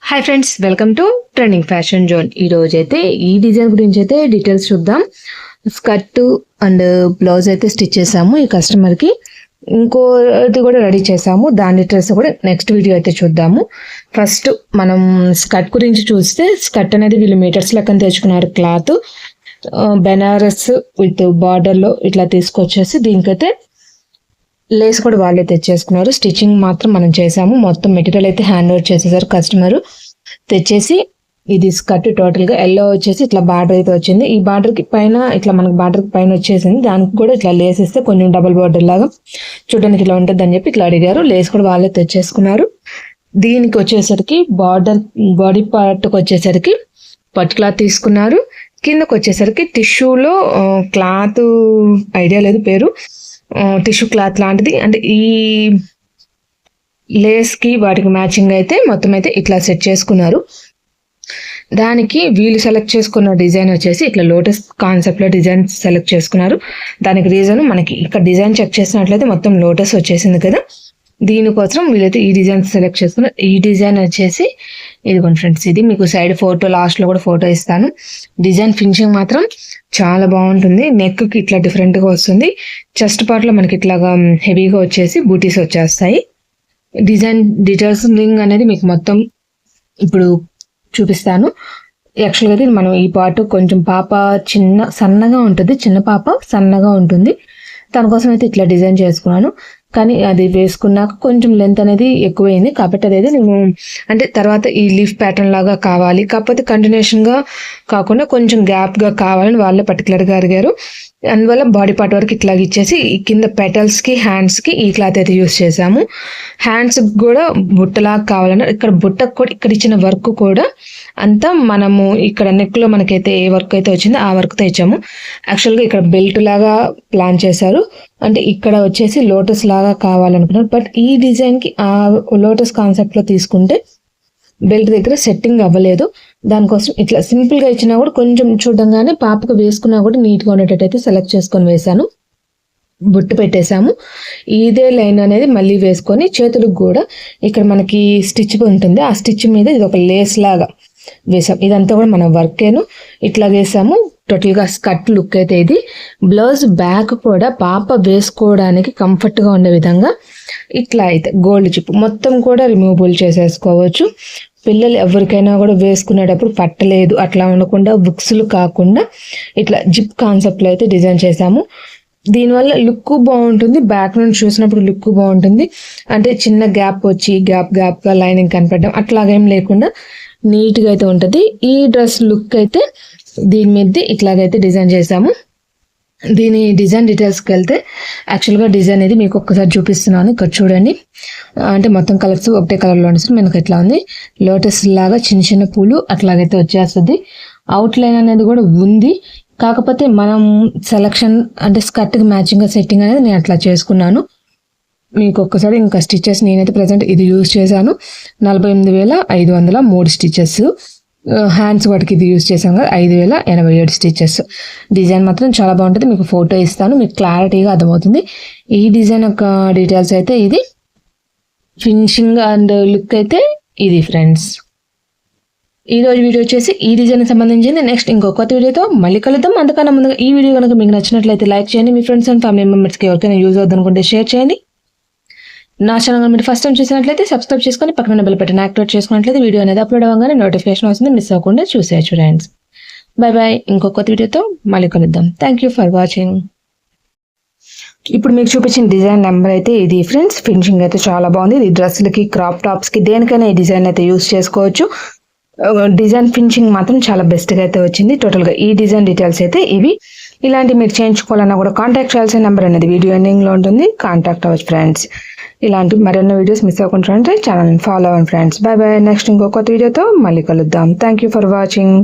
Hi friends, welcome to trending fashion zone. ఈ రోజు అయితే ఈ డిజైన్ గురించి అయితే డీటెయిల్స్ చూద్దాం. స్కర్ట్ అండ్ బ్లౌజ్ అయితే స్టిచ్ చేసాము ఈ కస్టమర్కి. ఇంకోటి కూడా రెడీ చేసాము, దాని డీటెయిల్స్ కూడా నెక్స్ట్ వీడియో అయితే చూద్దాము. ఫస్ట్ మనం స్కర్ట్ గురించి చూస్తే, స్కర్ట్ అనేది వీళ్ళు మీటర్స్ లెక్కన తెచ్చుకున్నారు. క్లాత్ బెనారస్ విత్ బార్డర్లో ఇట్లా తీసుకొచ్చేసి దీనికైతే లేస్ కూడా వాళ్ళే తెచ్చేసుకున్నారు. స్టిచ్చింగ్ మాత్రం మనం చేసాము. మొత్తం మెటీరియల్ అయితే హ్యాండ్ ఓవర్ చేసేసారు కస్టమర్. తెచ్చేసి ఇది స్కర్ట్ టోటల్ గా ఎల్లో వచ్చేసి ఇట్లా బార్డర్ అయితే వచ్చింది. ఈ బార్డర్ కి పైన ఇట్లా మనకి బార్డర్ పైన వచ్చేసింది. దానికి కూడా ఇట్లా లేస్ ఇస్తే కొంచెం డబుల్ బార్డర్ లాగా చూడడానికి ఇట్లా ఉంటుంది అని చెప్పి ఇట్లా అడిగారు. లేస్ కూడా వాళ్ళే తెచ్చేసుకున్నారు. దీనికి వచ్చేసరికి బాడీ పార్ట్కి వచ్చేసరికి పట్టు క్లాత్ తీసుకున్నారు. కిందకు వచ్చేసరికి టిష్యూలో క్లాత్ ఐడియా లేదు పేరు, టిష్యూ క్లాత్ లాంటిది. అంటే ఈ లేస్కి వాటికి మ్యాచింగ్ అయితే మొత్తం అయితే ఇట్లా సెట్ చేసుకున్నారు. దానికి వీళ్ళు సెలెక్ట్ చేసుకున్న డిజైన్ వచ్చేసి ఇట్లా లోటస్ కాన్సెప్ట్లో డిజైన్ సెలెక్ట్ చేసుకున్నారు. దానికి రీజన్ మనకి ఇక్కడ డిజైన్ చెక్ చేసినట్లయితే మొత్తం లోటస్ వచ్చేసింది కదా, దీనికోసం వీళ్ళైతే ఈ డిజైన్ సెలెక్ట్ చేసుకున్నారు. ఈ డిజైన్ వచ్చేసి ఇదిగోండి ఫ్రెండ్స్, ఇది మీకు సైడ్ ఫోటో లాస్ట్లో కూడా ఫోటో ఇస్తాను. డిజైన్ ఫినిషింగ్ మాత్రం చాలా బాగుంటుంది. నెక్కి ఇట్లా డిఫరెంట్గా వస్తుంది. చెస్ట్ పార్ట్లో మనకి ఇట్లాగా హెవీగా వచ్చేసి బూటీస్ వచ్చేస్తాయి. డిజైన్ డీటెయిల్స్ లింక్ అనేది మీకు మొత్తం ఇప్పుడు చూపిస్తాను. యాక్చువల్గా అయితే మనం ఈ పార్ట్ కొంచెం పాప సన్నగా ఉంటుంది, చిన్న పాప సన్నగా ఉంటుంది. దానికోసం అయితే ఇట్లా డిజైన్ చేసుకున్నాను. కానీ అది వేసుకున్నాక కొంచెం లెంత్ అనేది ఎక్కువైంది కాబట్టి అదైతే నేను అంటే తర్వాత ఈ లీఫ్ ప్యాటర్న్ లాగా కావాలి, కాకపోతే కంటిన్యూషన్గా కాకుండా కొంచెం గ్యాప్గా కావాలని వాళ్ళే పర్టికులర్గా అడిగారు. అందువల్ల బాడీ పార్ట్ వరకు ఇట్లాగ ఇచ్చేసి కింద పెటల్స్కి హ్యాండ్స్కి ఈ క్లాత్ అయితే యూస్ చేసాము. హ్యాండ్స్కి కూడా బుట్టలాగా కావాలన్నారు. ఇక్కడ బుట్టకు కూడా ఇక్కడ ఇచ్చిన వర్క్ కూడా అంతా మనము ఇక్కడ నెక్లో మనకైతే ఏ వర్క్ అయితే వచ్చిందో ఆ వర్క్తో ఇచ్చాము. యాక్చువల్గా ఇక్కడ బెల్ట్ లాగా ప్లాన్ చేశారు, అంటే ఇక్కడ వచ్చేసి లోటస్ లాగా కావాలనుకున్నారు. బట్ ఈ డిజైన్కి ఆ లోటస్ కాన్సెప్ట్లో తీసుకుంటే బెల్ట్ దగ్గర సెట్టింగ్ అవ్వలేదు. దానికోసం ఇట్లా సింపుల్గా ఇచ్చినా కూడా కొంచెం చూడంగానే పాపకు వేసుకున్నా కూడా నీట్గా ఉండేటట్టు అయితే సెలెక్ట్ చేసుకొని వేసాను. బుట్టు పెట్టేశాము. ఇదే లైన్ అనేది మళ్ళీ వేసుకొని చేతులకు కూడా ఇక్కడ మనకి స్టిచ్ ఉంటుంది, ఆ స్టిచ్ మీద ఇది ఒక లేస్ లాగా వేసాం. ఇదంతా కూడా మన వర్కేను ఇట్లా వేసాము. టోటల్గా స్కర్ట్ లుక్ అయితే ఇది. బ్లౌజ్ బ్యాక్ కూడా పాప వేసుకోవడానికి కంఫర్ట్గా ఉండే విధంగా ఇట్లా అయితే గోల్డ్ చిప్ మొత్తం కూడా రిమూవబుల్ చేసేసుకోవచ్చు. పిల్లలు ఎవరికైనా కూడా వేసుకునేటప్పుడు పట్టలేదు అట్లా ఉండకుండా బుక్స్లు కాకుండా ఇట్లా జిప్ కాన్సెప్ట్లో అయితే డిజైన్ చేసాము. దీనివల్ల లుక్ బాగుంటుంది, బ్యాక్ నుండి చూసినప్పుడు లుక్ బాగుంటుంది. అంటే చిన్న గ్యాప్ వచ్చి గ్యాప్గా లైనింగ్ కనపడడం అట్లాగేం లేకుండా నీట్గా అయితే ఉంటుంది. ఈ డ్రెస్ లుక్ అయితే దీని మీద ఇట్లాగైతే డిజైన్ చేసాము. దీని డిజైన్ డీటెయిల్స్కి వెళ్తే యాక్చువల్గా డిజైన్ అనేది మీకు ఒక్కసారి చూపిస్తున్నాను. ఇక్కడ చూడండి, అంటే మొత్తం కలర్స్ ఒకటే కలర్లో ఉంటుంది. మనకు ఎట్లా ఉంది లోటస్ లాగా చిన్న చిన్న పూలు అట్లాగైతే వచ్చేస్తుంది. అవుట్ లైన్ అనేది కూడా ఉంది, కాకపోతే మనం సెలక్షన్ అంటే స్కర్ట్కి మ్యాచింగ్గా సెట్టింగ్ అనేది నేను అట్లా చేసుకున్నాను. మీకు ఒక్కసారి ఇంకా స్టిచెస్ నేనైతే ప్రజెంట్ ఇది యూజ్ చేశాను. 48,503 స్టిచెస్. హ్యాండ్స్ వాటికి ఇది యూజ్ చేసాం కదా 5,087 స్టిచెస్. డిజైన్ మాత్రం చాలా బాగుంటుంది. మీకు ఫోటో ఇస్తాను, మీకు క్లారిటీగా అర్థమవుతుంది. ఈ డిజైన్ యొక్క డీటెయిల్స్ అయితే ఇది. ఫినిషింగ్ అండ్ లుక్ అయితే ఇది ఫ్రెండ్స్. ఈ రోజు వీడియో వచ్చేసి ఈ డిజైన్కి సంబంధించింది. నెక్స్ట్ ఇంకో కొత్త వీడియోతో మళ్ళీ కలుద్దాం. అంతకన్నా ముందుగా ఈ వీడియో కనుక మీకు నచ్చినట్లయితే లైక్ చేయండి. మీ ఫ్రెండ్స్ అండ్ ఫ్యామిలీ మెంబర్స్కి ఎవరికైనా యూజ్ అవుతుందనుకుంటే షేర్ చేయండి. నా ఛానల్ మీరు ఫస్ట్ టైం చూసినట్లయితే సబ్స్క్రైబ్ చేసుకొని పక్కన బెల్ బటన్ యాక్టివేట్ చేసుకున్నట్లయితే వీడియో అనేది అప్లోడ్ అవ్వగానే నోటిఫికేషన్ వస్తుంది, మిస్ అవ్వకుండా చూసేయచ్చు ఫ్రెండ్స్. బాయ్. ఇంకో కొత్త వీడియోతో మళ్ళీ కలుద్దాం. Thank you for watching. ఇప్పుడు మీకు చూపించిన డిజైన్ నెంబర్ అయితే ఇది ఫ్రెండ్స్. ఫినిషింగ్ అయితే చాలా బాగుంది. ఇది డ్రెస్లకి, క్రాప్ టాప్స్కి, దేనికైనా ఈ డిజైన్ అయితే యూస్ చేసుకోవచ్చు. డిజైన్ ఫినిషింగ్ మాత్రం చాలా బెస్ట్గా అయితే వచ్చింది. టోటల్గా ఈ డిజైన్ డీటెయిల్స్ అయితే ఇవి. ఇలాంటి మీరు చేయించుకోవాలన్నా కూడా కాంటాక్ట్ చేయాల్సిన నెంబర్ అనేది వీడియో ఎండింగ్లో ఉంటుంది, కాంటాక్ట్ అవ్వచ్చు ఫ్రెండ్స్. ఇలాంటి మరెన్నో వీడియోస్ మిస్ అవ్వకుండా ఛానల్ని ఫాలో అవ్వండి ఫ్రెండ్స్. బాయ్. నెక్స్ట్ ఇంకో కొత్త వీడియోతో మళ్ళీ కలుద్దాం. Thank you for watching.